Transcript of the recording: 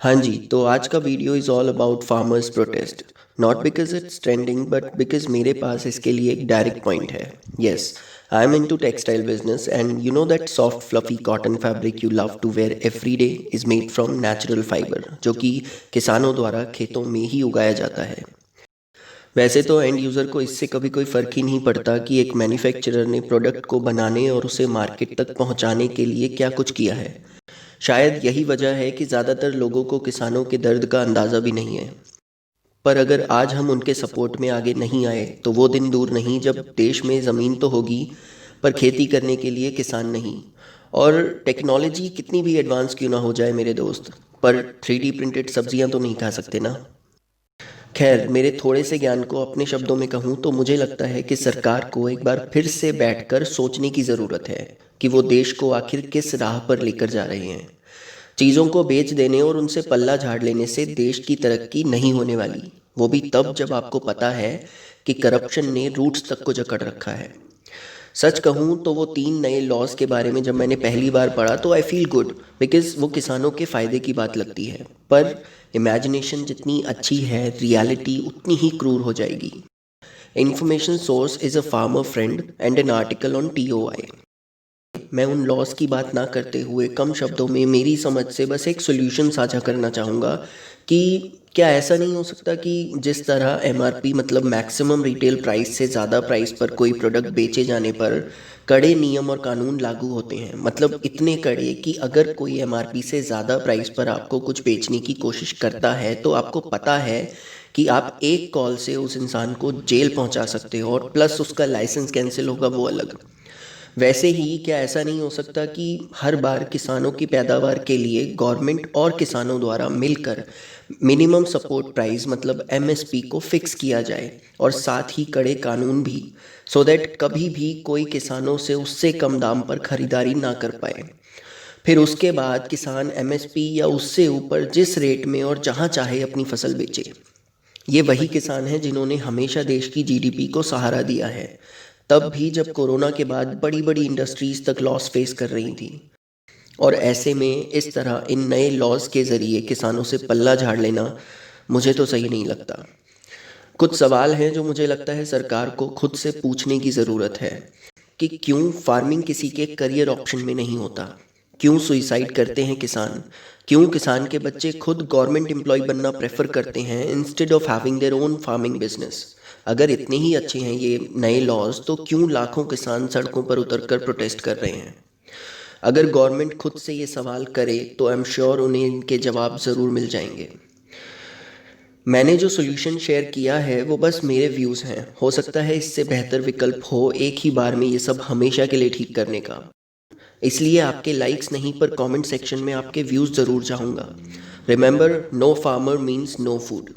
हाँ जी, तो आज का video is all about farmers protest. Not because it's trending but because मेरे पास इसके लिए एक डायरेक्ट पॉइंट है। Yes, I am into textile business and you know that soft fluffy cotton fabric you love to wear every day is made from natural fibre, जो कि किसानों द्वारा खेतों में ही उगाया जाता है। वैसे तो एंड यूज़र को इससे कभी कोई फ़र्क ही नहीं पड़ता कि एक मैन्युफैक्चरर ने प्रोडक्ट को बनाने और उसे मार्केट तक पहुंचाने के लिए क्या कुछ किया है। शायद यही वजह है कि ज़्यादातर लोगों को किसानों के दर्द का अंदाज़ा भी नहीं है। पर अगर आज हम उनके सपोर्ट में आगे नहीं आए तो वो दिन दूर नहीं जब देश में ज़मीन तो होगी पर खेती करने के लिए किसान नहीं। और टेक्नोलॉजी कितनी भी एडवांस क्यों ना हो जाए मेरे दोस्त, पर 3D प्रिंटेड सब्जियां तो नहीं खा सकते ना। खैर, मेरे थोड़े से ज्ञान को अपने शब्दों में कहूँ तो मुझे लगता है कि सरकार को एक बार फिर से बैठकर सोचने की ज़रूरत है कि वो देश को आखिर किस राह पर लेकर जा रहे हैं। चीज़ों को बेच देने और उनसे पल्ला झाड़ लेने से देश की तरक्की नहीं होने वाली, वो भी तब जब आपको पता है कि करप्शन ने रूट्स तक को जकड़ रखा है। सच कहूँ तो वो 3 नए लॉज के बारे में जब मैंने पहली बार पढ़ा तो आई फील गुड, बिकॉज वो किसानों के फ़ायदे की बात लगती है। पर इमेजिनेशन जितनी अच्छी है, रियलिटी उतनी ही क्रूर हो जाएगी। Information source is a farmer friend and an article on TOI। मैं उन लॉस की बात ना करते हुए कम शब्दों में मेरी समझ से बस एक सोल्यूशन साझा करना चाहूँगा कि क्या ऐसा नहीं हो सकता कि जिस तरह MRP मतलब मैक्सिमम रिटेल प्राइस से ज़्यादा प्राइस पर कोई प्रोडक्ट बेचे जाने पर कड़े नियम और कानून लागू होते हैं, मतलब इतने कड़े कि अगर कोई MRP से ज़्यादा प्राइस पर आपको कुछ बेचने की कोशिश करता है तो आपको पता है कि आप एक कॉल से उस इंसान को जेल पहुंचा सकते हो और प्लस उसका लाइसेंस कैंसिल होगा वो अलग। वैसे ही क्या ऐसा नहीं हो सकता कि हर बार किसानों की पैदावार के लिए गवर्नमेंट और किसानों द्वारा मिलकर मिनिमम सपोर्ट प्राइस मतलब MSP को फिक्स किया जाए और साथ ही कड़े कानून भी, सो दैट कभी भी कोई किसानों से उससे कम दाम पर खरीदारी ना कर पाए। फिर उसके बाद किसान MSP या उससे ऊपर जिस रेट में और जहां चाहे अपनी फसल बेचे। ये वही किसान हैं जिन्होंने हमेशा देश की GDP को सहारा दिया है, तब भी जब कोरोना के बाद बड़ी बड़ी इंडस्ट्रीज तक लॉस फेस कर रही थी। और ऐसे में इस तरह इन नए लॉज के ज़रिए किसानों से पल्ला झाड़ लेना मुझे तो सही नहीं लगता। कुछ सवाल हैं जो मुझे लगता है सरकार को खुद से पूछने की ज़रूरत है कि क्यों फार्मिंग किसी के करियर ऑप्शन में नहीं होता, क्यों सुइसाइड करते हैं किसान, क्यों किसान के बच्चे खुद गवर्नमेंट एम्प्लॉय बनना प्रेफर करते हैं instead of having their own farming business. अगर इतने ही अच्छे हैं ये नए लॉज तो क्यों लाखों किसान सड़कों पर उतरकर प्रोटेस्ट कर रहे हैं। अगर गवर्नमेंट खुद से ये सवाल करे तो आई एम श्योर उन्हें इनके जवाब ज़रूर मिल जाएंगे। मैंने जो सोल्यूशन शेयर किया है वो बस मेरे व्यूज़ हैं, हो सकता है इससे बेहतर विकल्प हो एक ही बार में ये सब हमेशा के लिए ठीक करने का। इसलिए आपके लाइक्स नहीं पर कमेंट सेक्शन में आपके व्यूज़ ज़रूर चाहूँगा। Remember, no farmer means no food.